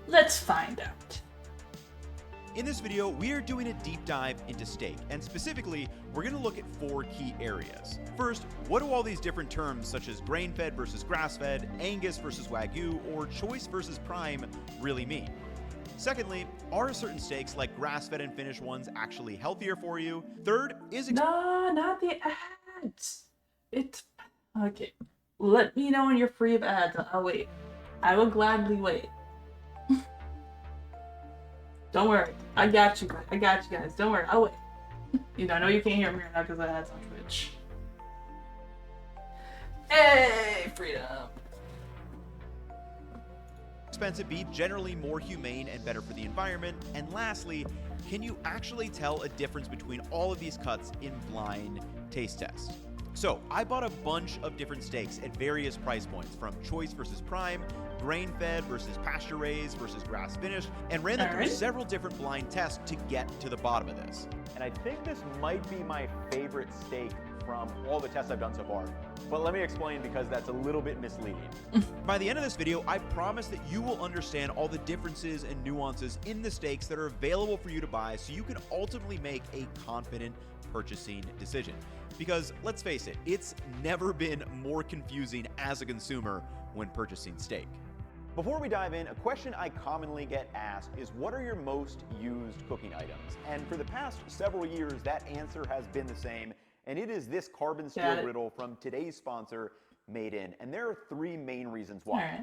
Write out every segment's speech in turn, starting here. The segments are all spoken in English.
Let's find out. In this video, we are doing a deep dive into steak, and specifically, we're going to look at 4 key areas. First, what do all these different terms such as grain-fed versus grass-fed, Angus versus Wagyu, or choice versus prime really mean? Secondly, are certain steaks like grass-fed and finished ones actually healthier for you? Third, is No, not the ads. It's okay. Let me know when you're free of ads. I'll wait. I will gladly wait. Don't worry. I got you. I got you guys. Don't worry. I'll wait. You know, I know you can't hear me right now because I had on Twitch. Hey, freedom. expensive beef generally more humane and better for the environment? And lastly, can you actually tell a difference between all of these cuts in blind taste tests? So I bought a bunch of different steaks at various price points, from choice versus prime, grain-fed versus pasture-raised versus grass-finished, and ran them through several different blind tests to get to the bottom of this. And I think this might be my favorite steak from all the tests I've done so far. But let me explain, because that's a little bit misleading. By the end of this video, I promise that you will understand all the differences and nuances in the steaks that are available for you to buy, so you can ultimately make a confident purchasing decision. Because let's face it, it's never been more confusing as a consumer when purchasing steak. Before we dive in, a question I commonly get asked is, what are your most used cooking items? And for the past several years, that answer has been the same, and it is this carbon steel griddle from today's sponsor, Made In. And there are 3 main reasons why.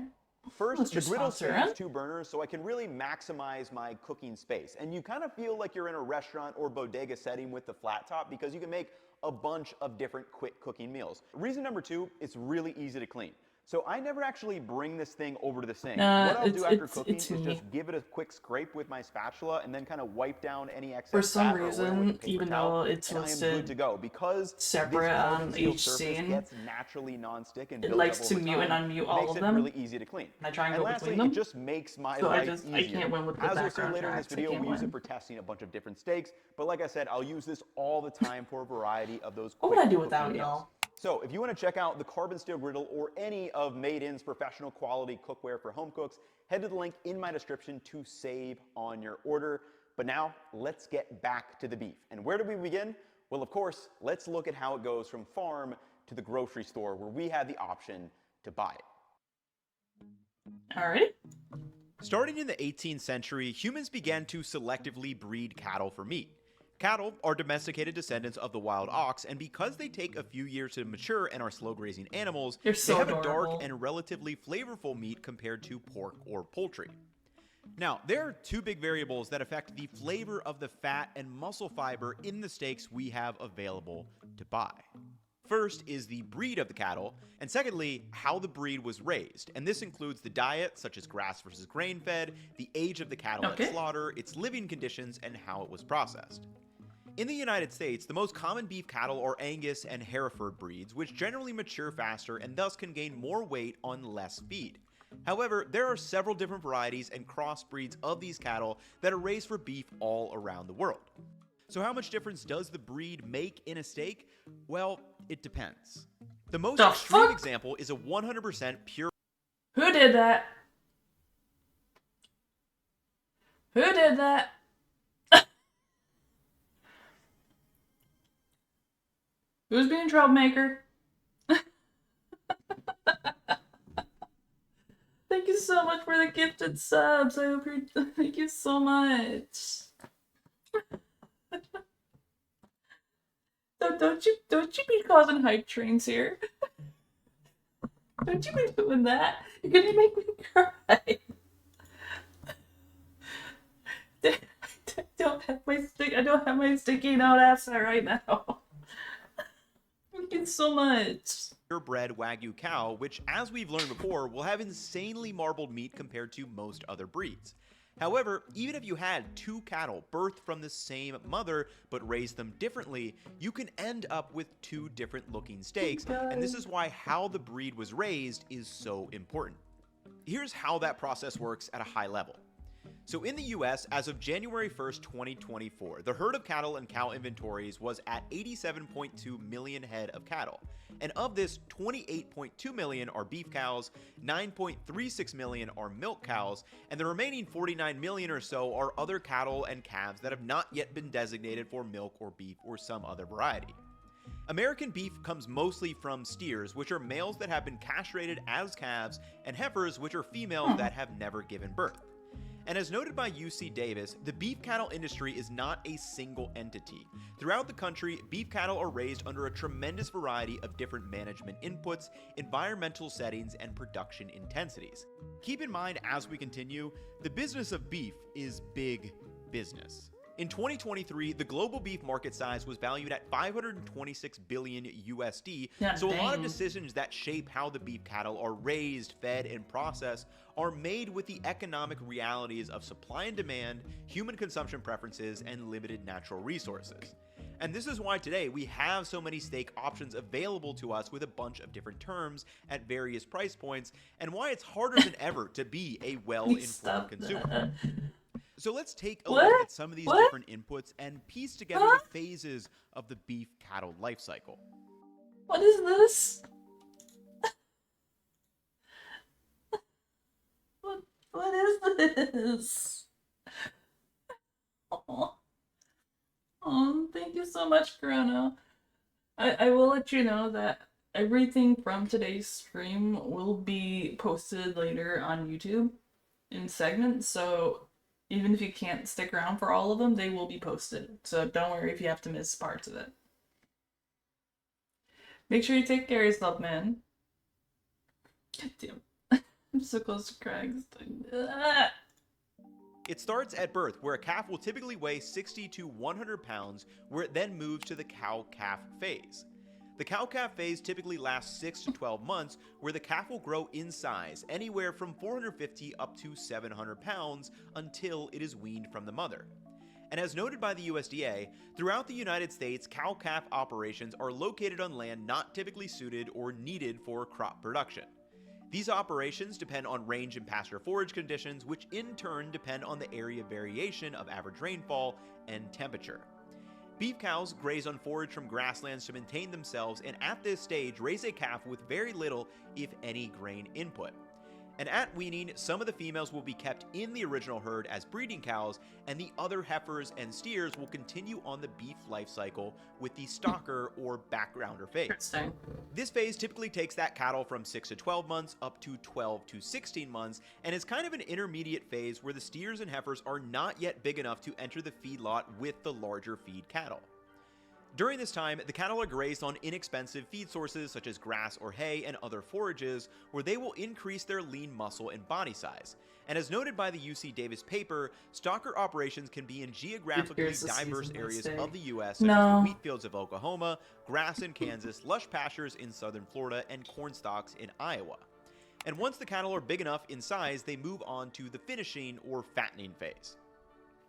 First, the griddle spans 2 burners, so I can really maximize my cooking space. And you kind of feel like you're in a restaurant or bodega setting with the flat top, because you can make a bunch of different quick cooking meals. Reason number 2, it's really easy to clean. So I never actually bring this thing over to the sink. What I'll do after cooking is just give it a quick scrape with my spatula and then kind of wipe down any excess. For some reason, even though it's listed to go, because separate on each scene, gets naturally non-stick and it likes to mute and unmute all of them. Really easy to clean. And I try and go lastly, between them. It just makes my so life easier. I can't win with the As we'll see background later in this tracks. video, we use it for testing a bunch of different steaks. But like I said, I'll use this all the time for a variety of those quick what would I do without cooking y'all? meals. So if you want to check out the carbon steel griddle or any of Made In's professional quality cookware for home cooks, head to the link in my description to save on your order. But now let's get back to the beef. And where do we begin? Well, of course, let's look at how it goes from farm to the grocery store, where we have the option to buy it. All right. Starting in the 18th century, humans began to selectively breed cattle for meat. Cattle are domesticated descendants of the wild ox, and because they take a few years to mature and are slow-grazing animals, they have a dark and relatively flavorful meat compared to pork or poultry. Now, there are 2 big variables that affect the flavor of the fat and muscle fiber in the steaks we have available to buy. First is the breed of the cattle, and secondly, how the breed was raised. And this includes the diet, such as grass versus grain-fed, the age of the cattle at slaughter, its living conditions, and how it was processed. In the United States, the most common beef cattle are Angus and Hereford breeds, which generally mature faster and thus can gain more weight on less feed. However, there are several different varieties and crossbreeds of these cattle that are raised for beef all around the world. So how much difference does the breed make in a steak? Well, it depends. The most extreme example is a 100% pure... Who did that? Who did that? Who's being a troublemaker? Thank you so much for the gifted subs. I hope you're... Thank you so much. Don't you be causing hype trains here. Don't you be doing that. You're gonna make me cry. I don't have my sticky note ass right now. Thank you so much. Purebred Wagyu cow, which, as we've learned before, will have insanely marbled meat compared to most other breeds. However, even if you had 2 cattle birthed from the same mother but raised them differently, you can end up with 2 different looking steaks, and this is why how the breed was raised is so important. Here's how that process works at a high level. So in the US, as of January 1st, 2024, the herd of cattle and cow inventories was at 87.2 million head of cattle. And of this, 28.2 million are beef cows, 9.36 million are milk cows, and the remaining 49 million or so are other cattle and calves that have not yet been designated for milk or beef or some other variety. American beef comes mostly from steers, which are males that have been castrated as calves, and heifers, which are females that have never given birth. And as noted by UC Davis, the beef cattle industry is not a single entity. Throughout the country, beef cattle are raised under a tremendous variety of different management inputs, environmental settings, and production intensities. Keep in mind as we continue, the business of beef is big business. In 2023, the global beef market size was valued at 526 billion USD, so a lot of decisions that shape how the beef cattle are raised, fed, and processed are made with the economic realities of supply and demand, human consumption preferences, and limited natural resources. And this is why today we have so many steak options available to us with a bunch of different terms at various price points, and why it's harder than ever to be a well-informed consumer. So let's take a look at some of these different inputs and piece together the phases of the beef cattle life cycle. What is this? What is this? Oh, thank you so much, Corona. I will let you know that everything from today's stream will be posted later on YouTube in segments, so even if you can't stick around for all of them, they will be posted. So don't worry if you have to miss parts of it. Make sure you take care of yourself, man. God damn. I'm so close to crying. It starts at birth, where a calf will typically weigh 60 to 100 pounds, where it then moves to the cow-calf phase. The cow-calf phase typically lasts 6 to 12 months, where the calf will grow in size, anywhere from 450 up to 700 pounds, until it is weaned from the mother. And as noted by the USDA, throughout the United States, cow-calf operations are located on land not typically suited or needed for crop production. These operations depend on range and pasture forage conditions, which in turn depend on the area variation of average rainfall and temperature. Beef cows graze on forage from grasslands to maintain themselves, and at this stage raise a calf with very little, if any, grain input. And at weaning, some of the females will be kept in the original herd as breeding cows, and the other heifers and steers will continue on the beef life cycle with the stalker or backgrounder phase. This phase typically takes that cattle from 6 to 12 months up to 12 to 16 months, and is kind of an intermediate phase where the steers and heifers are not yet big enough to enter the feedlot with the larger feed cattle. During this time, the cattle are grazed on inexpensive feed sources such as grass or hay and other forages, where they will increase their lean muscle and body size. And as noted by the UC Davis paper, stalker operations can be in geographically diverse areas of the U.S., such as the wheat fields of Oklahoma, grass in Kansas, lush pastures in southern Florida, and corn stalks in Iowa. And once the cattle are big enough in size, they move on to the finishing or fattening phase.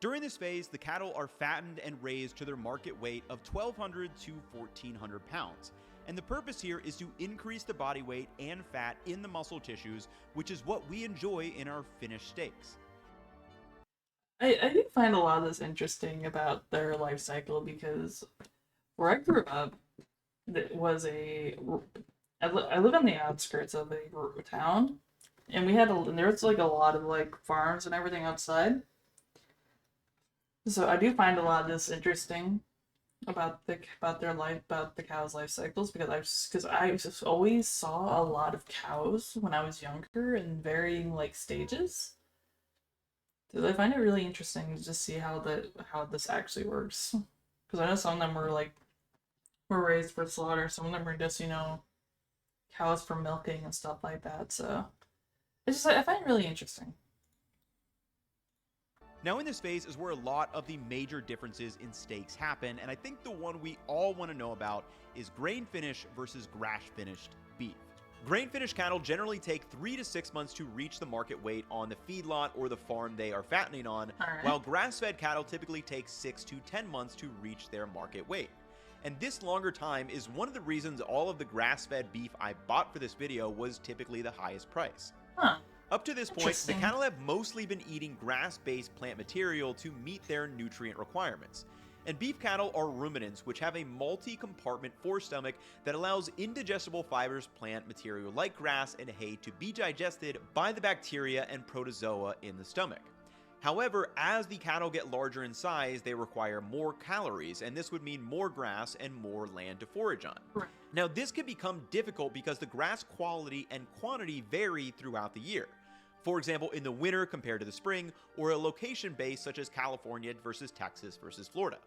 During this phase, the cattle are fattened and raised to their market weight of 1,200 to 1,400 pounds. And the purpose here is to increase the body weight and fat in the muscle tissues, which is what we enjoy in our finished steaks. I do find a lot of this interesting about their life cycle, because where I grew up, it was I live on the outskirts of a town, and there was like a lot of like farms and everything outside. So I do find a lot of this interesting about the cows' life cycles, because I just always saw a lot of cows when I was younger in varying like stages. So I find it really interesting to just see how this actually works, because I know some of them were raised for slaughter, some of them are just cows for milking and stuff like that. So I find it really interesting. Now in this phase is where a lot of the major differences in steaks happen, and I think the one we all want to know about is grain finish versus grass finished beef. Grain finished cattle generally take 3 to 6 months to reach the market weight on the feedlot or the farm they are fattening on, while grass-fed cattle typically take 6 to 10 months to reach their market weight. And this longer time is one of the reasons all of the grass-fed beef I bought for this video was typically the highest price. Up to this point, the Interesting. cattle have mostly been eating grass-based plant material to meet their nutrient requirements. And beef cattle are ruminants, which have a multi-compartment forestomach that allows indigestible fibers plant material like grass and hay to be digested by the bacteria and protozoa in the stomach. However, as the cattle get larger in size, they require more calories, and this would mean more grass and more land to forage on. Right. Now, this can become difficult because the grass quality and quantity vary throughout the year. For example, in the winter compared to the spring, or a location base such as California versus Texas versus Florida.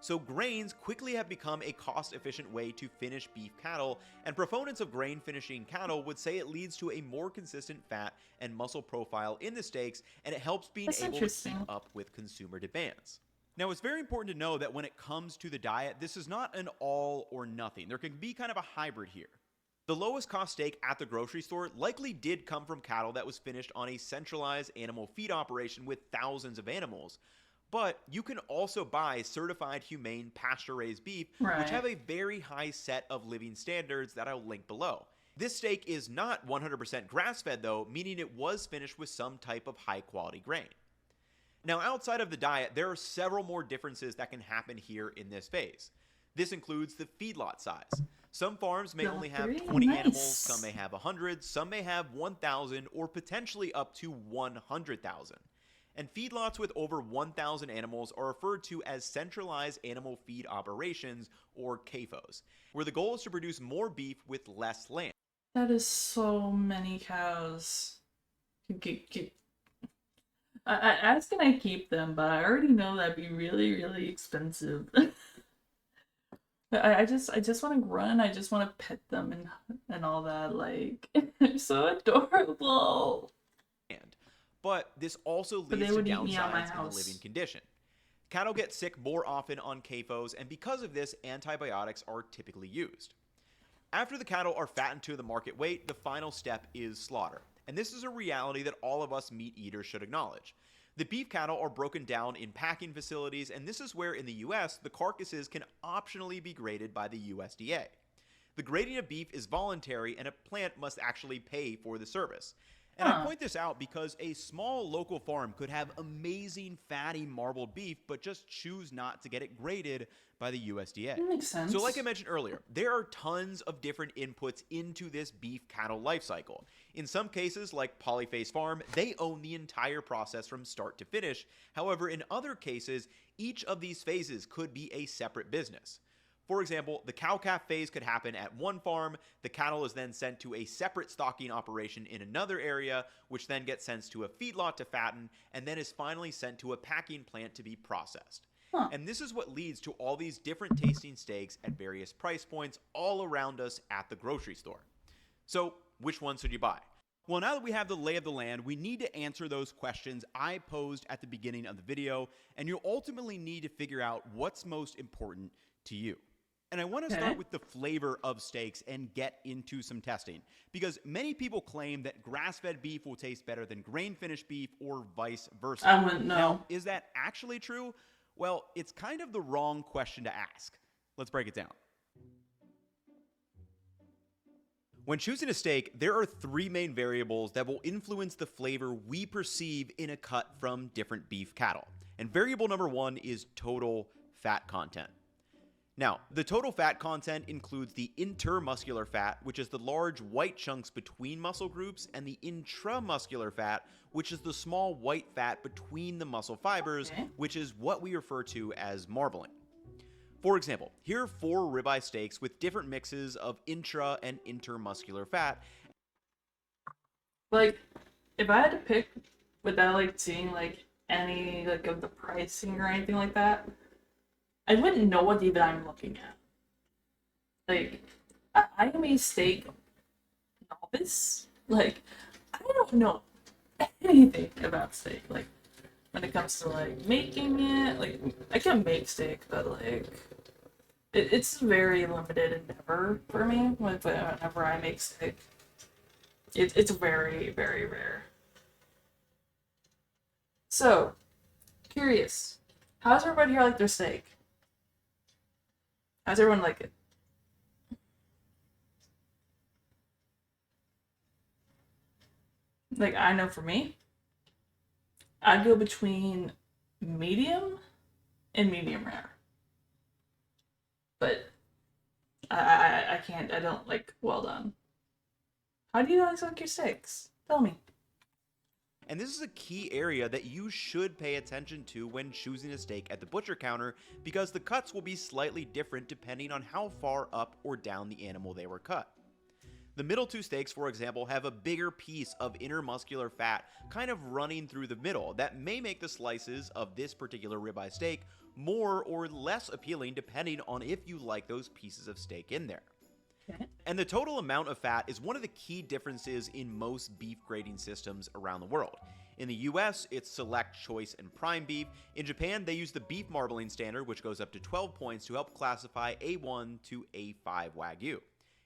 So grains quickly have become a cost-efficient way to finish beef cattle, and proponents of grain finishing cattle would say it leads to a more consistent fat and muscle profile in the steaks, and it helps being That's able to interesting. keep up with consumer demands. Now, it's very important to know that when it comes to the diet, this is not an all or nothing. There can be kind of a hybrid here. The lowest cost steak at the grocery store likely did come from cattle that was finished on a centralized animal feed operation with thousands of animals. But you can also buy certified humane pasture-raised beef, Right. which have a very high set of living standards that I'll link below. This steak is not 100% grass-fed though, meaning it was finished with some type of high-quality grain. Now, outside of the diet, there are several more differences that can happen here in this phase. This includes the feedlot size. Some farms may only have 20 animals, some may have 100, some may have 1,000, or potentially up to 100,000. And feedlots with over 1,000 animals are referred to as centralized animal feed operations, or CAFOs, where the goal is to produce more beef with less land. That is so many cows. I was gonna keep them, but I already know that'd be really, really expensive. I just want to run. I just want to pet them and all that. Like they're so adorable. But this also But leads they to would eat me out my downsides in the house. living condition. Cattle get sick more often on CAFOs, and because of this, antibiotics are typically used. After the cattle are fattened to the market weight, the final step is slaughter. And this is a reality that all of us meat eaters should acknowledge. The beef cattle are broken down in packing facilities, and this is where in the US, the carcasses can optionally be graded by the USDA. The grading of beef is voluntary, and a plant must actually pay for the service. And I point this out because a small local farm could have amazing fatty marbled beef, but just choose not to get it graded by the USDA. That makes sense. So like I mentioned earlier, there are tons of different inputs into this beef cattle life cycle. In some cases, like Polyface Farm, they own the entire process from start to finish. However, in other cases, each of these phases could be a separate business. For example, the cow-calf phase could happen at one farm, the cattle is then sent to a separate stocking operation in another area, which then gets sent to a feedlot to fatten, and then is finally sent to a packing plant to be processed. And this is what leads to all these different tasting steaks at various price points all around us at the grocery store. So, which one should you buy? Well, now that we have the lay of the land, we need to answer those questions I posed at the beginning of the video, and you'll ultimately need to figure out what's most important to you. And I want to start with the flavor of steaks and get into some testing, because many people claim that grass-fed beef will taste better than grain-finished beef or vice versa. I wouldn't know. Now, is that actually true? Well, it's kind of the wrong question to ask. Let's break it down. When choosing a steak, there are three main variables that will influence the flavor we perceive in a cut from different beef cattle. And variable number one is total fat content. Now, the total fat content includes the intermuscular fat, which is the large white chunks between muscle groups, and the intramuscular fat, which is the small white fat between the muscle fibers, which is what we refer to as marbling. For example, here are 4 ribeye steaks with different mixes of intra and intermuscular fat. Like, if I had to pick without like seeing like any like of the pricing or anything like that, I wouldn't know what even I'm looking at. Like, I am a steak novice. Like, I don't know anything about steak. Like, when it comes to like making it, like I can make steak, but like it's a very limited endeavor for me. Whenever I make steak, it's very, very rare. So, curious, how's everybody here like their steak? How's everyone like it? Like, I know for me, I'd go between medium and medium rare. But I can't, I don't like well done. How do you guys like your steaks? Tell me. And this is a key area that you should pay attention to when choosing a steak at the butcher counter, because the cuts will be slightly different depending on how far up or down the animal they were cut. The middle two steaks, for example, have a bigger piece of intermuscular fat kind of running through the middle that may make the slices of this particular ribeye steak more or less appealing depending on if you like those pieces of steak in there. Okay. And the total amount of fat is one of the key differences in most beef grading systems around the world. In the US, it's select, choice, and prime beef. In Japan, they use the beef marbling standard, which goes up to 12 points to help classify A1 to A5 Wagyu.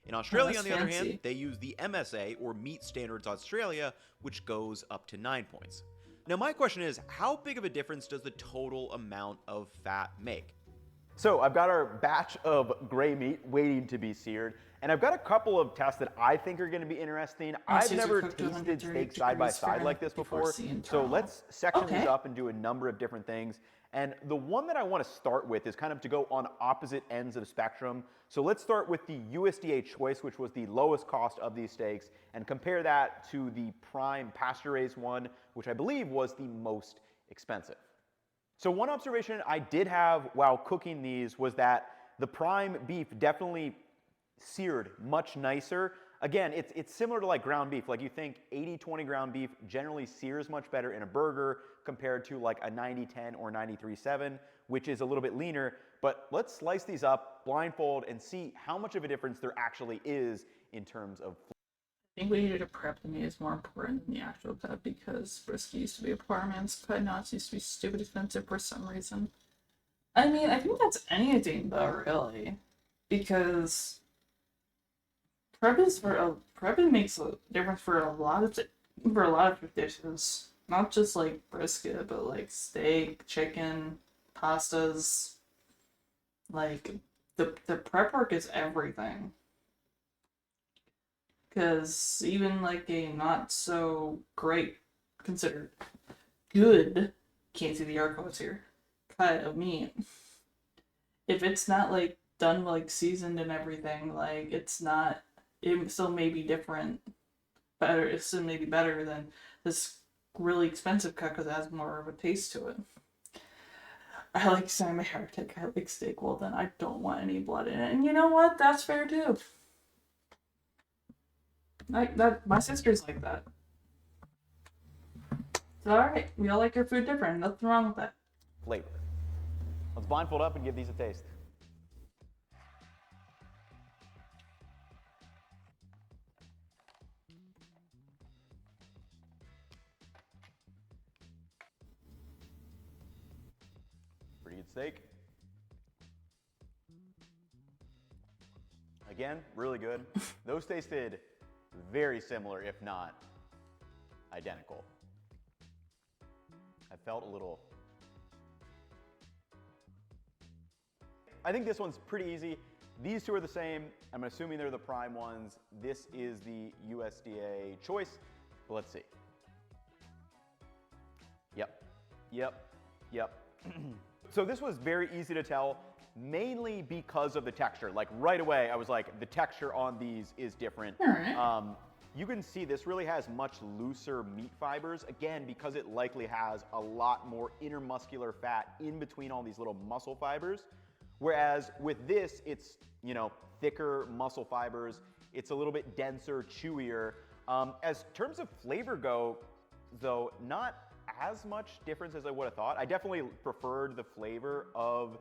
In Australia, on the other hand, they use the MSA, or Meat Standards Australia, which goes up to 9 points. Now, my question is, how big of a difference does the total amount of fat make? So I've got our batch of gray meat waiting to be seared, and I've got a couple of tests that I think are going to be interesting. I've never tasted steak side by side like this before, so let's section these up and do a number of different things. And the one that I want to start with is kind of to go on opposite ends of the spectrum. So let's start with the USDA choice, which was the lowest cost of these steaks, and compare that to the prime pasture-raised one, which I believe was the most expensive. So one observation I did have while cooking these was that the prime beef definitely seared much nicer. Again, it's similar to like ground beef. Like you think 80-20 ground beef generally sears much better in a burger compared to like a 90-10 or 93-7, which is a little bit leaner. But let's slice these up blindfold and see how much of a difference there actually is in terms of flavor. I think we needed to prep the meat is more important than the actual cut, because brisket used to be a poor man's cut, now it used to be stupid expensive for some reason. I mean, I think that's anything though, really, because prepping makes a difference for a lot of dishes, not just like brisket, but like steak, chicken, pastas. Like the prep work is everything. Because even like a not so great, considered good, can't see the air quotes here, cut of meat, if it's not like done like seasoned and everything, like it still may be different, better, it still may be better than this really expensive cut because it has more of a taste to it. I like saying heretic, I like steak well done, I don't want any blood in it, and you know what, that's fair too. Like that, my sister's like that. It's alright. We all like our food different. Nothing wrong with that. Flavor. Let's blindfold up and give these a taste. Pretty good steak. Again, really good. Those tasted very similar, if not identical. I felt a little... I think this one's pretty easy. These two are the same. I'm assuming they're the prime ones. This is the USDA choice, but let's see. Yep. So this was very easy to tell, mainly because of the texture. Like right away, I was like, the texture on these is different. All right. You can see this really has much looser meat fibers, again, because it likely has a lot more intermuscular fat in between all these little muscle fibers. Whereas with this, it's, you know, thicker muscle fibers. It's a little bit denser, chewier. As terms of flavor go, though, not as much difference as I would have thought. I definitely preferred the flavor of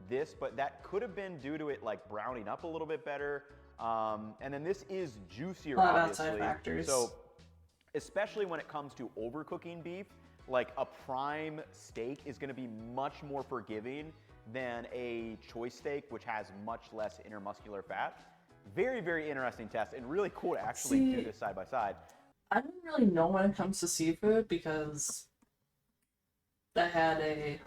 this, but that could have been due to it like browning up a little bit better. And then this is juicier, obviously. Outside factors. So, especially when it comes to overcooking beef, like a prime steak is going to be much more forgiving than a choice steak, which has much less intermuscular fat. Very, very interesting test, and really cool to actually do this side by side. I don't really know when it comes to seafood because I had a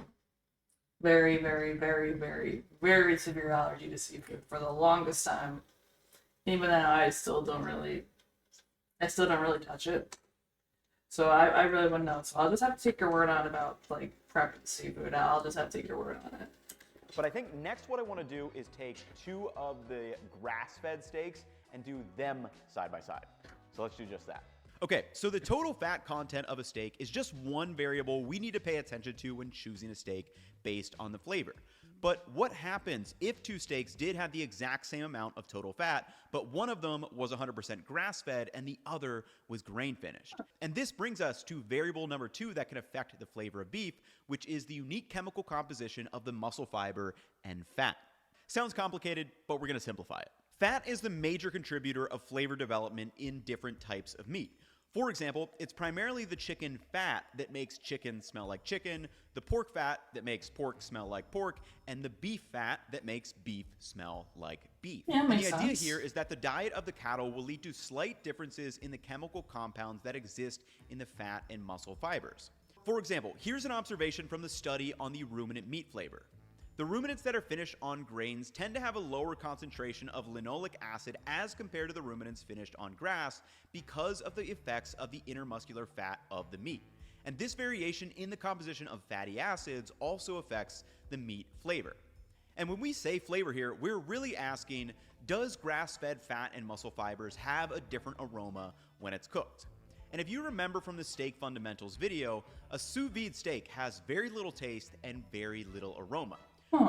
very, very, very, very, very severe allergy to seafood for the longest time. Even then, I still don't really touch it. So I really wouldn't know. So I'll just have to take your word on about like prepping seafood. I'll just have to take your word on it. But I think next what I want to do is take 2 of the grass-fed steaks and do them side by side. So let's do just that. Okay, so the total fat content of a steak is just one variable we need to pay attention to when choosing a steak based on the flavor. But what happens if 2 steaks did have the exact same amount of total fat, but one of them was 100% grass-fed and the other was grain-finished? And this brings us to variable number 2 that can affect the flavor of beef, which is the unique chemical composition of the muscle fiber and fat. Sounds complicated, but we're going to simplify it. Fat is the major contributor of flavor development in different types of meat. For example, it's primarily the chicken fat that makes chicken smell like chicken, the pork fat that makes pork smell like pork, and the beef fat that makes beef smell like beef. Yeah, and makes the idea sense. here is that the diet of the cattle will lead to slight differences in the chemical compounds that exist in the fat and muscle fibers. For example, here's an observation from the study on the ruminant meat flavor. The ruminants that are finished on grains tend to have a lower concentration of linoleic acid as compared to the ruminants finished on grass because of the effects of the intermuscular fat of the meat. And this variation in the composition of fatty acids also affects the meat flavor. And when we say flavor here, we're really asking, does grass-fed fat and muscle fibers have a different aroma when it's cooked? And if you remember from the Steak Fundamentals video, a sous vide steak has very little taste and very little aroma.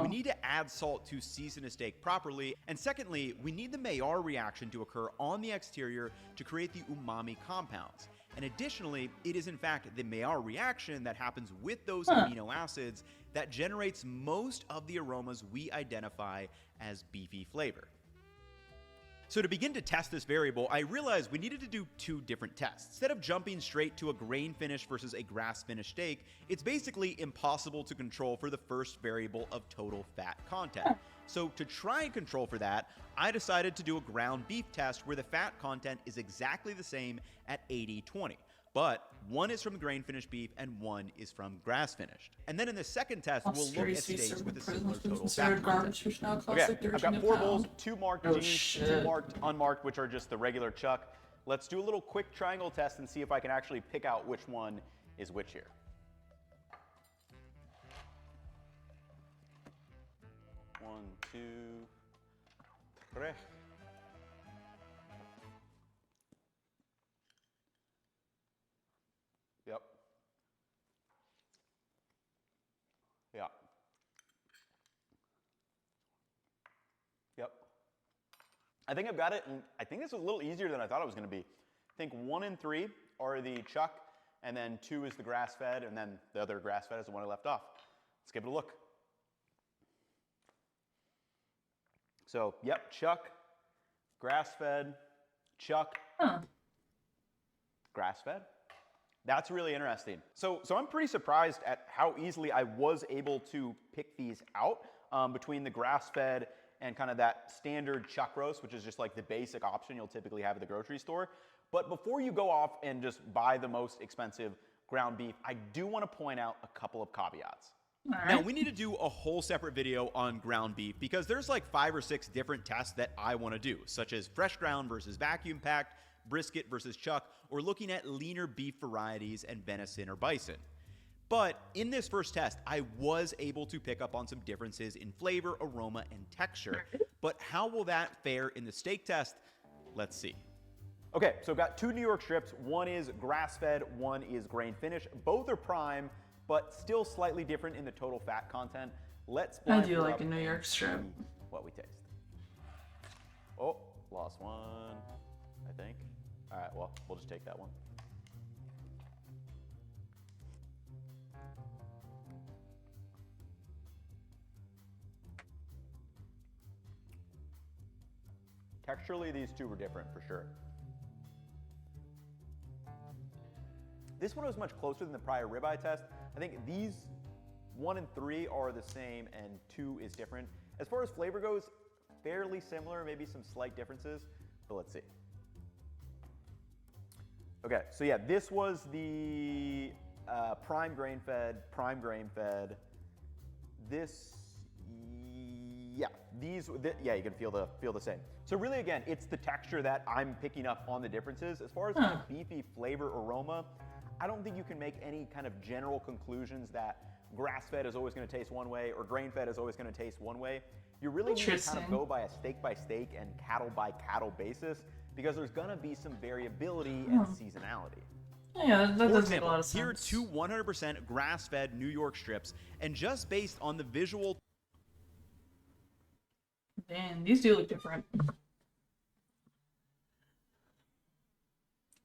We need to add salt to season a steak properly, and secondly, we need the Maillard reaction to occur on the exterior to create the umami compounds. And additionally, it is in fact the Maillard reaction that happens with those amino acids that generates most of the aromas we identify as beefy flavor. So to begin to test this variable, I realized we needed to do 2 different tests. Instead of jumping straight to a grain finish versus a grass finished steak, it's basically impossible to control for the first variable of total fat content. So to try and control for that, I decided to do a ground beef test where the fat content is exactly the same at 80-20. But one is from grain finished beef and one is from grass finished. And then in the second test, we'll look at steaks with a similar total fat content. Okay, I've got 4 bowls, 2 marked jeans, 2 marked unmarked, which are just the regular chuck. Let's do a little quick triangle test and see if I can actually pick out which one is which here. One, two, three. Yep. Yeah. Yep. I think I've got it, and I think this is a little easier than I thought it was going to be. I think 1 and 3 are the chuck, and then 2 is the grass-fed, and then the other grass-fed is the one I left off. Let's give it a look. So, yep, chuck, grass-fed, chuck, grass-fed. That's really interesting. So I'm pretty surprised at how easily I was able to pick these out between the grass-fed and kind of that standard chuck roast, which is just like the basic option you'll typically have at the grocery store. But before you go off and just buy the most expensive ground beef, I do want to point out a couple of caveats. Now, we need to do a whole separate video on ground beef because there's like 5 or 6 different tests that I want to do, such as fresh ground versus vacuum packed, brisket versus chuck, or looking at leaner beef varieties and venison or bison. But in this first test, I was able to pick up on some differences in flavor, aroma, and texture. But how will that fare in the steak test? Let's see. Okay, so I've got 2 New York strips. One is grass-fed, one is grain-finished. Both are prime, but still slightly different in the total fat content. Let's I do like a New York strip. What we taste. Oh, lost one, I think. All right, well, we'll just take that one. Texturally, these 2 were different for sure. This one was much closer than the prior ribeye test. I think these 1 and 3 are the same and 2 is different. As far as flavor goes, fairly similar, maybe some slight differences, but let's see. Okay, so yeah, this was the prime grain-fed. This, yeah, yeah, you can feel the same. So really, again, it's the texture that I'm picking up on the differences. As far as kind of beefy flavor aroma, I don't think you can make any kind of general conclusions that grass-fed is always going to taste one way or grain-fed is always going to taste one way. You really need to kind of go by a steak and cattle by cattle basis because there's going to be some variability and seasonality. Yeah, that For does make a lot example, of sense. here are two 100% grass-fed New York strips, and just based on the visual... Man, these do look different.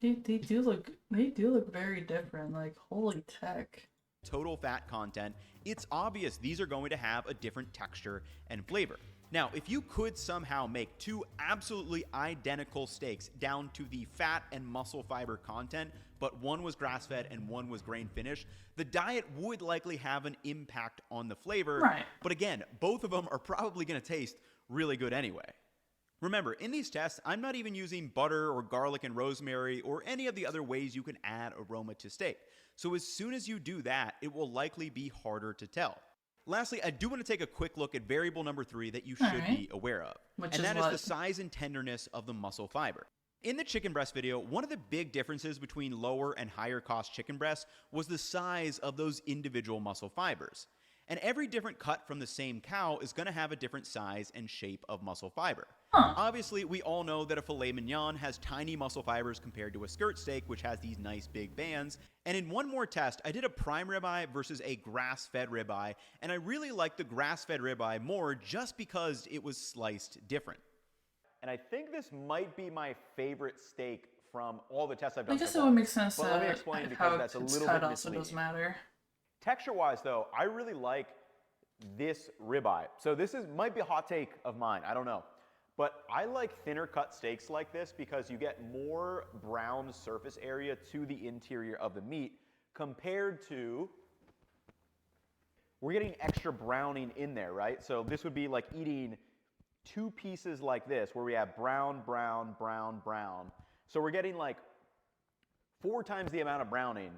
They do look very different, like, holy tech. Total fat content, it's obvious these are going to have a different texture and flavor. Now, if you could somehow make two absolutely identical steaks down to the fat and muscle fiber content, but one was grass-fed and one was grain-finished, the diet would likely have an impact on the flavor. Right. But again, both of them are probably going to taste really good anyway. Remember, in these tests, I'm not even using butter or garlic and rosemary or any of the other ways you can add aroma to steak. So as soon as you do that, it will likely be harder to tell. Lastly, I do want to take a quick look at variable number 3 that you should be aware of. And that is the size and tenderness of the muscle fiber. In the chicken breast video, one of the big differences between lower and higher cost chicken breasts was the size of those individual muscle fibers. And every different cut from the same cow is going to have a different size and shape of muscle fiber. Obviously, we all know that a filet mignon has tiny muscle fibers compared to a skirt steak, which has these nice big bands. And in one more test, I did a prime ribeye versus a grass-fed ribeye, and I really liked the grass-fed ribeye more just because it was sliced different. And I think this might be my favorite steak from all the tests I've done. I guess it would make sense but let me explain because that's a little bit also misleading. does matter. Texture-wise, though, I really like this ribeye. So this might be a hot take of mine. I don't know. But I like thinner cut steaks like this because you get more brown surface area to the interior of the meat compared to, we're getting extra browning in there, right? So this would be like eating two pieces like this where we have brown, brown, brown, brown. So we're getting like 4 times the amount of browning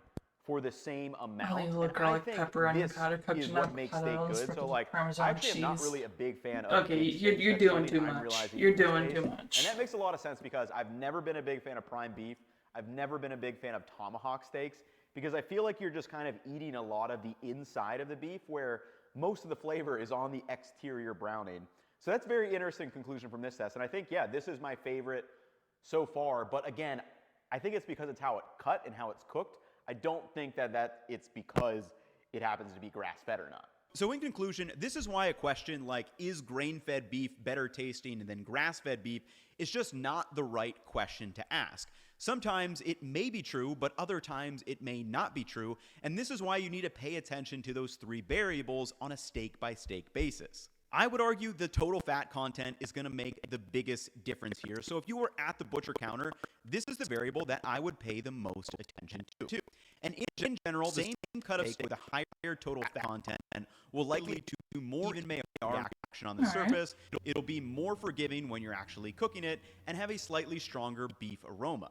for the same amount. And garlic, pepper, onion powder, cooked is what makes steak good. So like, I actually am not really a big fan of okay, you're doing too much. You're doing too much. And that makes a lot of sense because I've never been a big fan of prime beef. I've never been a big fan of tomahawk steaks because I feel like you're just kind of eating a lot of the inside of the beef where most of the flavor is on the exterior browning. So that's a very interesting conclusion from this test. And I think, yeah, this is my favorite so far. But again, I think it's because it's how it cut and how it's cooked. I don't think that it's because it happens to be grass-fed or not. So in conclusion, this is why a question like, is grain-fed beef better tasting than grass-fed beef, is just not the right question to ask. Sometimes it may be true, but other times it may not be true. And this is why you need to pay attention to those 3 variables on a steak-by-steak basis. I would argue the total fat content is going to make the biggest difference here. So if you were at the butcher counter, this is the variable that I would pay the most attention to. And in general, the same cut of steak with a higher total fat content will likely lead to more even Maillard reaction on the surface. It'll be more forgiving when you're actually cooking it and have a slightly stronger beef aroma.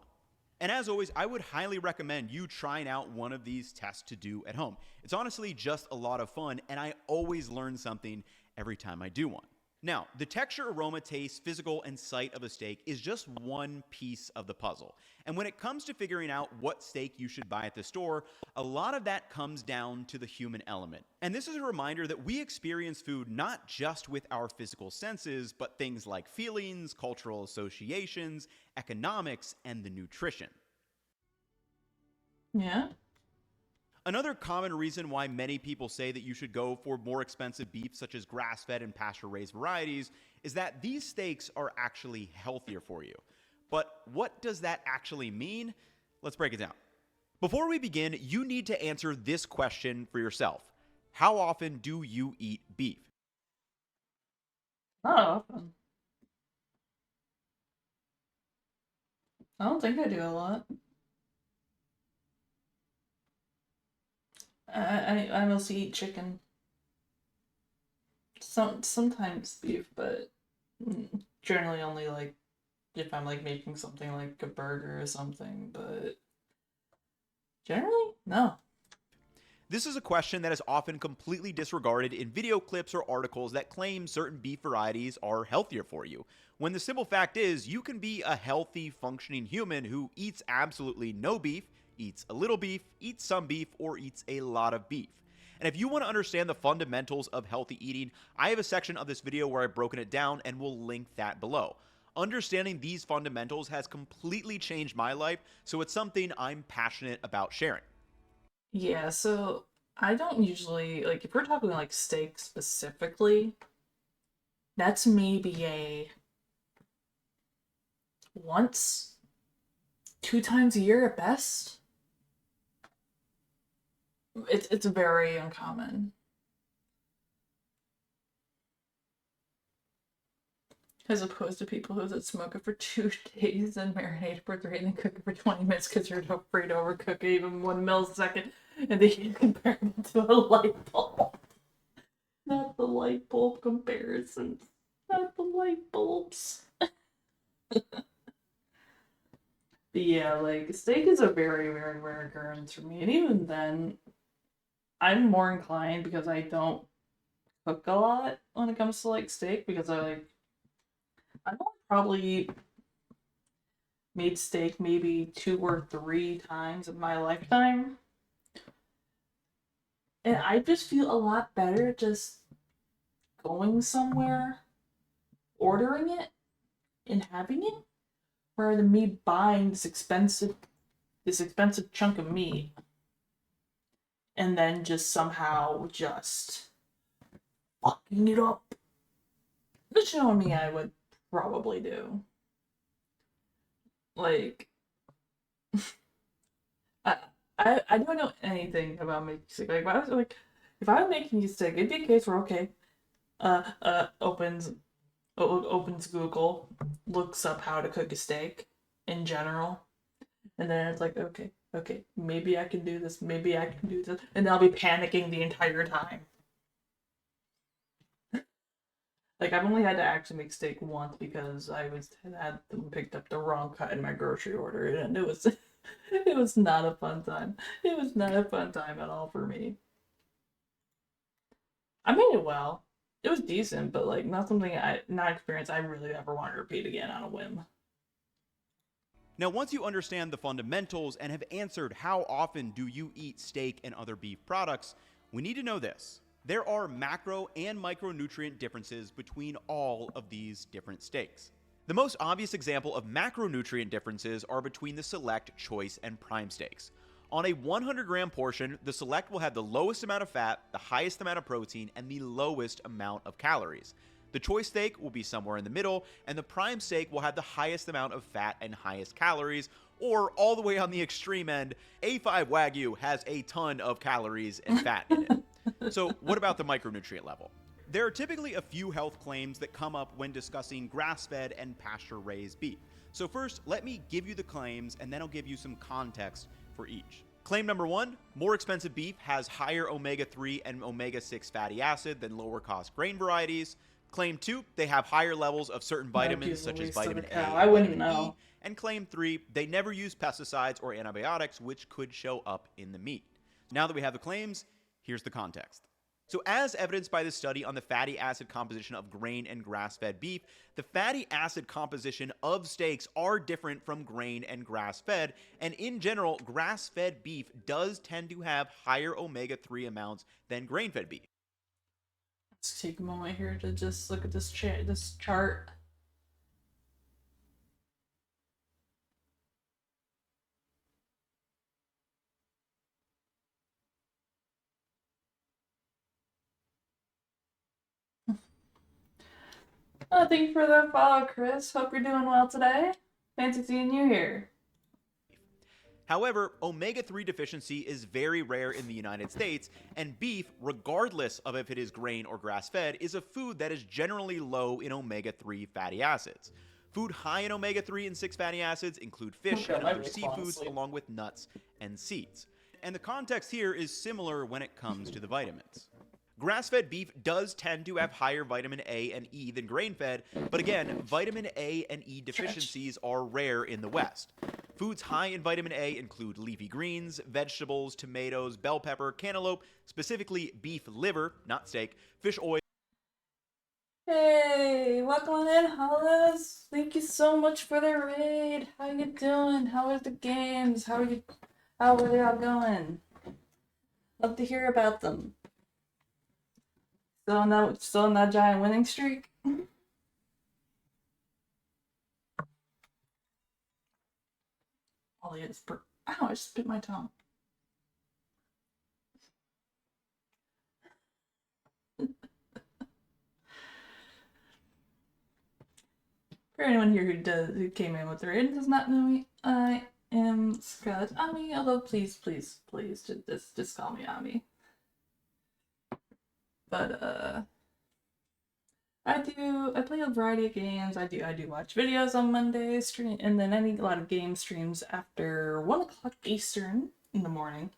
And as always, I would highly recommend you trying out one of these tests to do at home. It's honestly just a lot of fun, and I always learn something every time I do one. Now, the texture, aroma, taste, physical, and sight of a steak is just one piece of the puzzle. And when it comes to figuring out what steak you should buy at the store, a lot of that comes down to the human element. And this is a reminder that we experience food not just with our physical senses, but things like feelings, cultural associations, economics, and the nutrition. Yeah. Another common reason why many people say that you should go for more expensive beef, such as grass-fed and pasture-raised varieties, is that these steaks are actually healthier for you. But what does that actually mean? Let's break it down. Before we begin, you need to answer this question for yourself. How often do you eat beef? Not often. I don't think I do a lot. I mostly eat chicken. Sometimes beef, but generally only like if I'm like making something like a burger or something, but generally, no. This is a question that is often completely disregarded in video clips or articles that claim certain beef varieties are healthier for you, when the simple fact is you can be a healthy, functioning human who eats absolutely no beef, eats a little beef, eats some beef, or eats a lot of beef. And if you want to understand the fundamentals of healthy eating, I have a section of this video where I've broken it down and will link that below. Understanding these fundamentals has completely changed my life, so it's something I'm passionate about sharing. Yeah, so I don't usually, like, if we're talking like steak specifically, that's maybe a once, 2 times a year at best. It's very uncommon. As opposed to people who would smoke it for 2 days and marinate it for 3 and then cook it for 20 minutes because you're afraid to overcook it even 1 millisecond and they can compare it to a light bulb. Not the light bulb comparisons. Not the light bulbs. But yeah, like, steak is a very, very rare occurrence for me. And even then, I'm more inclined because I don't cook a lot when it comes to, like, steak because I've only probably made steak maybe 2 or 3 times in my lifetime. And I just feel a lot better just going somewhere, ordering it, and having it, rather than me buying this expensive chunk of meat and then just somehow just fucking it up. Which, knowing me, I would probably do. Like, I don't know anything about making steak. If I was making a steak, it'd be a case where, okay, opens Google, looks up how to cook a steak in general, and then it's like, okay, maybe I can do this, maybe I can do this, and I'll be panicking the entire time. Like, I've only had to actually make steak once because had them picked up the wrong cut in my grocery order, and it was it was not a fun time. It was not a fun time at all for me. I made it well. It was decent, but like not experience I really ever want to repeat again on a whim. Now, once you understand the fundamentals and have answered how often do you eat steak and other beef products, we need to know this. There are macro and micronutrient differences between all of these different steaks. The most obvious example of macronutrient differences are between the Select, Choice, and Prime steaks. On a 100-gram portion, the Select will have the lowest amount of fat, the highest amount of protein, and the lowest amount of calories. The Choice steak will be somewhere in the middle, and the Prime steak will have the highest amount of fat and highest calories, or all the way on the extreme end, A5 Wagyu has a ton of calories and fat in it. So what about the micronutrient level? There are typically a few health claims that come up when discussing grass-fed and pasture-raised beef. So first, let me give you the claims, and then I'll give you some context for each. Claim number 1, more expensive beef has higher omega-3 and omega-6 fatty acid than lower-cost grain varieties. Claim 2, they have higher levels of certain vitamins such as vitamin A and vitamin E. And claim 3, they never use pesticides or antibiotics, which could show up in the meat. Now that we have the claims, here's the context. So as evidenced by the study on the fatty acid composition of grain and grass-fed beef, the fatty acid composition of steaks are different from grain and grass-fed, and in general, grass-fed beef does tend to have higher omega-3 amounts than grain-fed beef. Let's take a moment here to just look at this chart. Oh, thank you for the follow, Chris. Hope you're doing well today. Fancy seeing you here. However, omega-3 deficiency is very rare in the United States, and beef, regardless of if it is grain or grass-fed, is a food that is generally low in omega-3 fatty acids. Food high in omega-3 and 6 fatty acids include fish and other seafoods, along with nuts and seeds. And the context here is similar when it comes to the vitamins. Grass-fed beef does tend to have higher vitamin A and E than grain-fed, but again, vitamin A and E deficiencies are rare in the West. Foods high in vitamin A include leafy greens, vegetables, tomatoes, bell pepper, cantaloupe, specifically beef liver, not steak, fish oil. Hey, welcome in, Hollis. Thank you so much for the raid. How you doing? How are the games? How are you How are they all going? Love to hear about them. Still on that giant winning streak? Ollie is ow, I just bit my tongue. For anyone here who came in with the raid and does not know me, I am Scarlet Ami, although please just call me Ami. But I play a variety of games. I do watch videos on Mondays, and then I need a lot of game streams after 1 o'clock Eastern in the morning.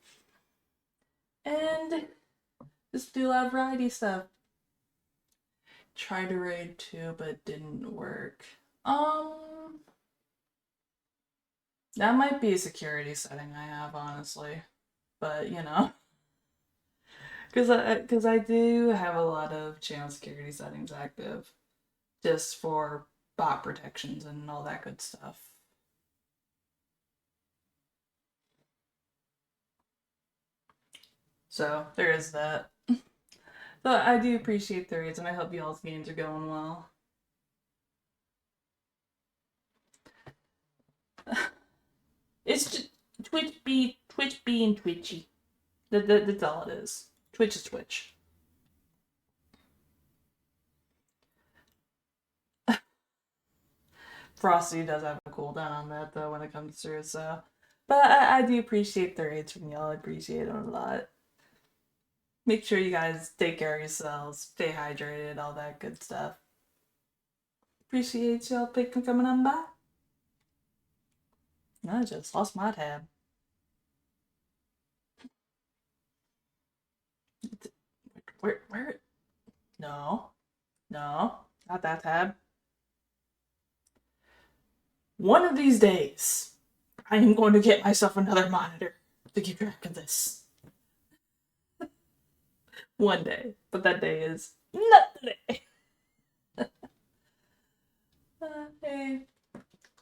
And just do a lot of variety stuff. Tried to raid too, but it didn't work. That might be a security setting I have, honestly. But, you know. Because I do have a lot of channel security settings active. Just for bot protections and all that good stuff. So, there is that. But I do appreciate the raids, and I hope y'all's games are going well. It's just Twitch being twitchy. That's all it is. Twitch is Twitch. Frosty does have a cooldown on that though when it comes through, so. But I do appreciate the raids from y'all. I appreciate them a lot. Make sure you guys take care of yourselves, stay hydrated, all that good stuff. Appreciate y'all coming on by. I just lost my tab. Where? No, not that tab. One of these days, I am going to get myself another monitor to keep track of this. One day, but that day is not today. Hey,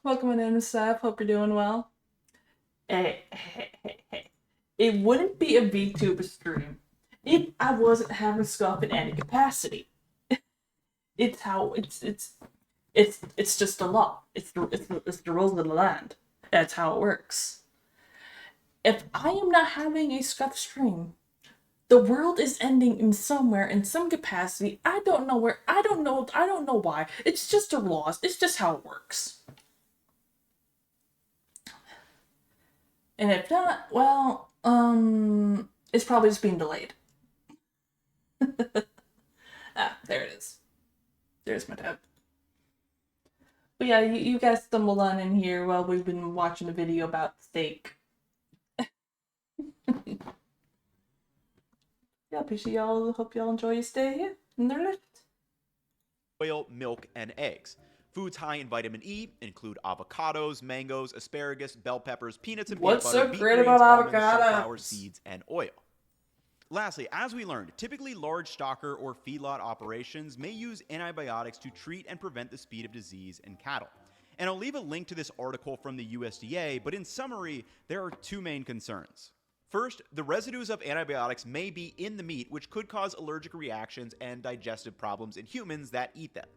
welcome in, Seth. Hope you're doing well. Hey. It wouldn't be a VTuber stream if I wasn't having scuff in any capacity. It's just the law. It's the rules of the land. That's how it works. If I am not having a scuff stream, the world is ending in somewhere in some capacity. I don't know where. I don't know why. It's just a law. It's just how it works. And if not, well, it's probably just being delayed. There it is. There's my tab. But yeah, you guys stumbled on in here while we've been watching a video about steak. Yeah, appreciate y'all. Hope y'all enjoy your stay here in their lift. Oil, milk, and eggs. Foods high in vitamin E include avocados, mangoes, asparagus, bell peppers, peanuts and peanut butter, beet greens, almonds, sunflower seeds, and oil. Lastly, as we learned, typically large stocker or feedlot operations may use antibiotics to treat and prevent the spread of disease in cattle. And I'll leave a link to this article from the USDA, but in summary, there are two main concerns. First, the residues of antibiotics may be in the meat, which could cause allergic reactions and digestive problems in humans that eat them.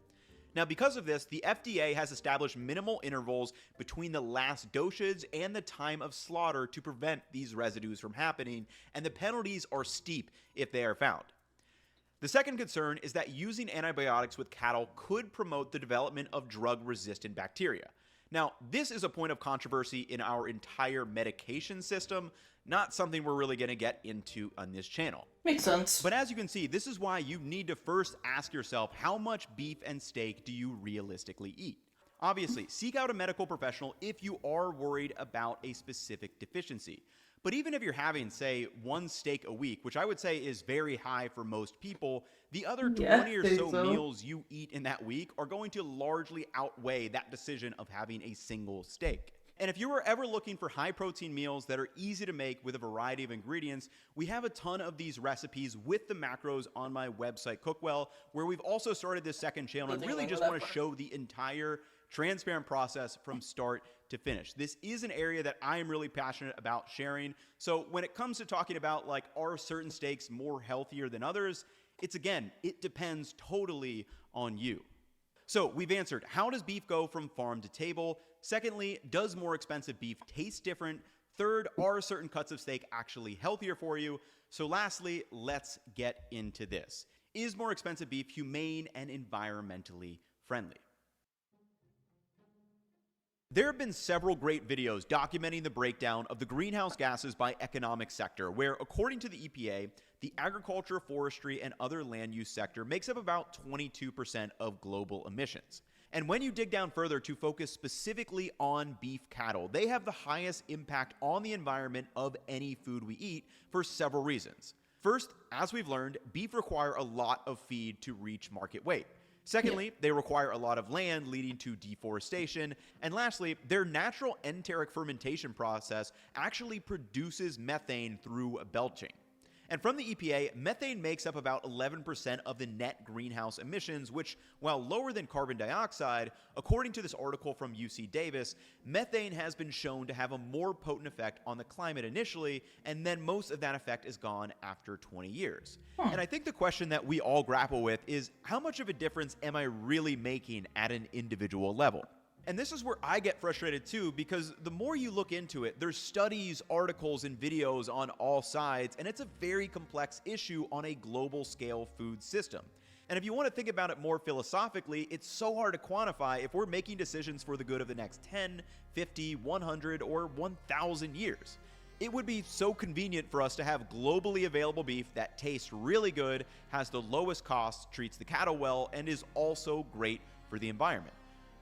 Now, because of this, the FDA has established minimal intervals between the last dosage and the time of slaughter to prevent these residues from happening, and the penalties are steep if they are found. The second concern is that using antibiotics with cattle could promote the development of drug-resistant bacteria. Now, this is a point of controversy in our entire medication system, not something we're really going to get into on this channel. Makes sense. But as you can see, this is why you need to first ask yourself, how much beef and steak do you realistically eat? Obviously, seek out a medical professional if you are worried about a specific deficiency. But even if you're having, say, 1 steak a week, which I would say is very high for most people, the other 20 or so meals you eat in that week are going to largely outweigh that decision of having a single steak. And if you are ever looking for high protein meals that are easy to make with a variety of ingredients, we have a ton of these recipes with the macros on my website, Cookwell, where we've also started this second channel and really just want to show the entire transparent process from start to finish. This is an area that I am really passionate about sharing. So when it comes to talking about like, are certain steaks more healthier than others? It depends totally on you. So we've answered, how does beef go from farm to table? Secondly, does more expensive beef taste different? Third, are certain cuts of steak actually healthier for you? So lastly, let's get into this. Is more expensive beef humane and environmentally friendly? There have been several great videos documenting the breakdown of the greenhouse gases by economic sector, where according to the EPA, the agriculture, forestry, and other land use sector makes up about 22% of global emissions. And when you dig down further to focus specifically on beef cattle, they have the highest impact on the environment of any food we eat for several reasons. First, as we've learned, beef require a lot of feed to reach market weight. Secondly, they require a lot of land, leading to deforestation. And lastly, their natural enteric fermentation process actually produces methane through belching. And from the EPA, methane makes up about 11% of the net greenhouse emissions, which, while lower than carbon dioxide, according to this article from UC Davis, methane has been shown to have a more potent effect on the climate initially, and then most of that effect is gone after 20 years. And I think the question that we all grapple with is, how much of a difference am I really making at an individual level? And this is where I get frustrated too, because the more you look into it, there's studies, articles, and videos on all sides, and it's a very complex issue on a global scale food system. And if you want to think about it more philosophically, it's so hard to quantify if we're making decisions for the good of the next 10, 50, 100, or 1,000 years. It would be so convenient for us to have globally available beef that tastes really good, has the lowest cost, treats the cattle well, and is also great for the environment.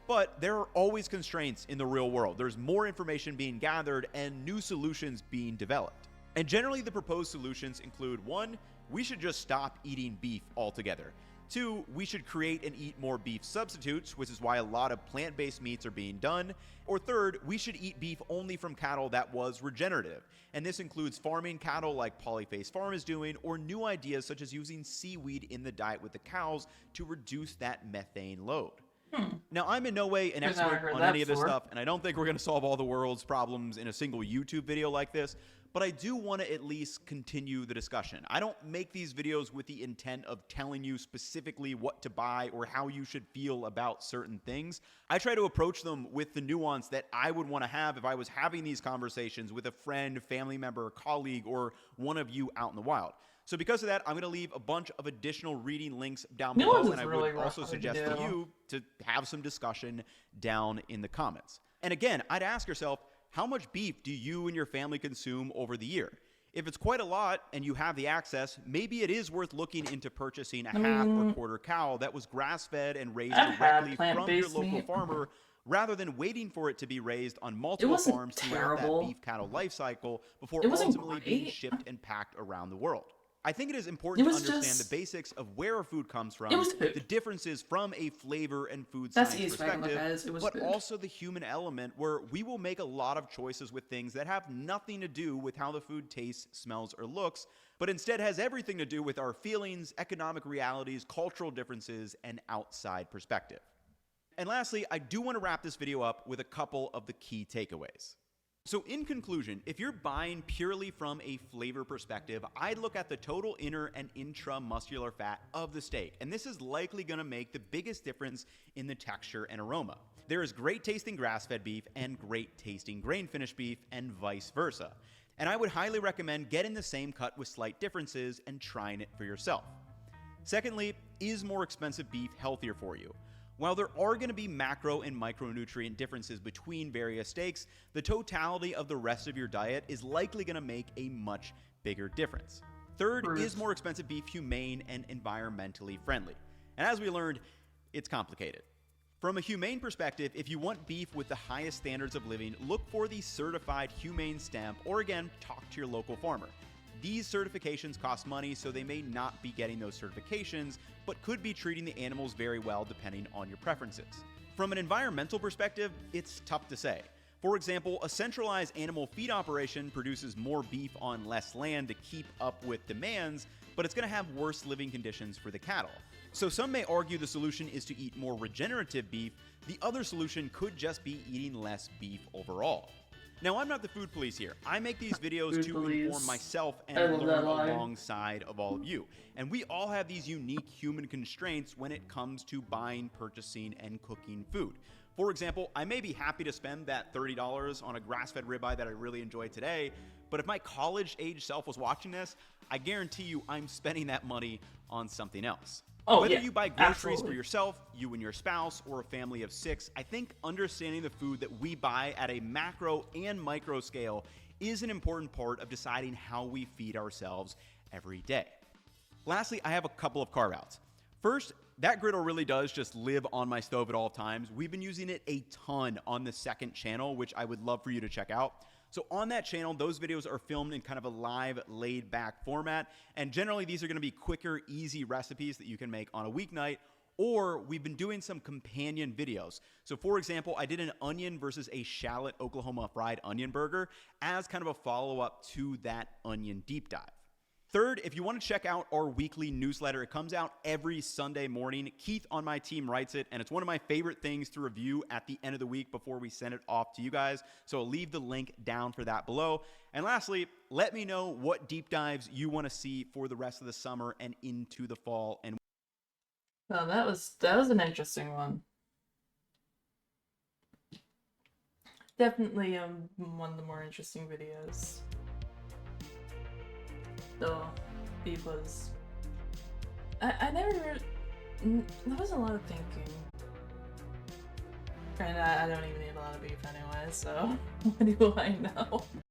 But there are always constraints in the real world. There's more information being gathered and new solutions being developed. And generally the proposed solutions include 1, we should just stop eating beef altogether. 2, we should create and eat more beef substitutes, which is why a lot of plant-based meats are being done. Or 3rd, we should eat beef only from cattle that was regenerative. And this includes farming cattle like Polyface Farm is doing, or new ideas such as using seaweed in the diet with the cows to reduce that methane load. Now, I'm in no way an expert on any of this stuff, and I don't think we're going to solve all the world's problems in a single YouTube video like this, but I do want to at least continue the discussion. I don't make these videos with the intent of telling you specifically what to buy or how you should feel about certain things. I try to approach them with the nuance that I would want to have if I was having these conversations with a friend, family member, colleague, or one of you out in the wild. So because of that, I'm going to leave a bunch of additional reading links down below, and I would also suggest to you to have some discussion down in the comments. And again, I'd ask yourself, how much beef do you and your family consume over the year? If it's quite a lot and you have the access, maybe it is worth looking into purchasing a half or quarter cow that was grass-fed and raised directly from your local farmer, rather than waiting for it to be raised on multiple farms throughout that beef cattle life cycle before ultimately being shipped and packed around the world. I think it is important to understand the basics of where our food comes from, the differences from a flavor and food science perspective, but also the human element where we will make a lot of choices with things that have nothing to do with how the food tastes, smells, or looks, but instead has everything to do with our feelings, economic realities, cultural differences, and outside perspective. And lastly, I do want to wrap this video up with a couple of the key takeaways. So in conclusion, if you're buying purely from a flavor perspective, I'd look at the total inner and intramuscular fat of the steak, and this is likely going to make the biggest difference in the texture and aroma. There is great tasting grass-fed beef and great tasting grain-finished beef, and vice versa. And I would highly recommend getting the same cut with slight differences and trying it for yourself. Secondly, is more expensive beef healthier for you? While there are going to be macro and micronutrient differences between various steaks, the totality of the rest of your diet is likely going to make a much bigger difference. Third, is more expensive beef humane and environmentally friendly? And as we learned, it's complicated. From a humane perspective, if you want beef with the highest standards of living, look for the certified humane stamp, or again, talk to your local farmer. These certifications cost money, so they may not be getting those certifications, but could be treating the animals very well depending on your preferences. From an environmental perspective, it's tough to say. For example, a centralized animal feed operation produces more beef on less land to keep up with demands, but it's going to have worse living conditions for the cattle. So some may argue the solution is to eat more regenerative beef. The other solution could just be eating less beef overall. Now, I'm not the food police here. I make these videos to inform myself and learn alongside of all of you. And we all have these unique human constraints when it comes to buying, purchasing, and cooking food. For example, I may be happy to spend that $30 on a grass-fed ribeye that I really enjoyed today, but if my college-age self was watching this, I guarantee you I'm spending that money on something else. Whether you buy groceries for yourself, you and your spouse, or a family of 6, I think understanding the food that we buy at a macro and micro scale is an important part of deciding how we feed ourselves every day. Lastly, I have a couple of carve-outs. First, that griddle really does just live on my stove at all times. We've been using it a ton on the second channel, which I would love for you to check out. So on that channel, those videos are filmed in kind of a live, laid-back format, and generally these are going to be quicker, easy recipes that you can make on a weeknight, or we've been doing some companion videos. So for example, I did an onion versus a shallot Oklahoma fried onion burger as kind of a follow-up to that onion deep dive. Third, if you want to check out our weekly newsletter, it comes out every Sunday morning. Keith on my team writes it, and it's one of my favorite things to review at the end of the week before we send it off to you guys. So I'll leave the link down for that below. And lastly, let me know what deep dives you want to see for the rest of the summer and into the fall. And well, that was an interesting one. Definitely one of the more interesting videos. Though beef was, I never, there was a lot of thinking, and I don't even eat a lot of beef anyway, so what do I know?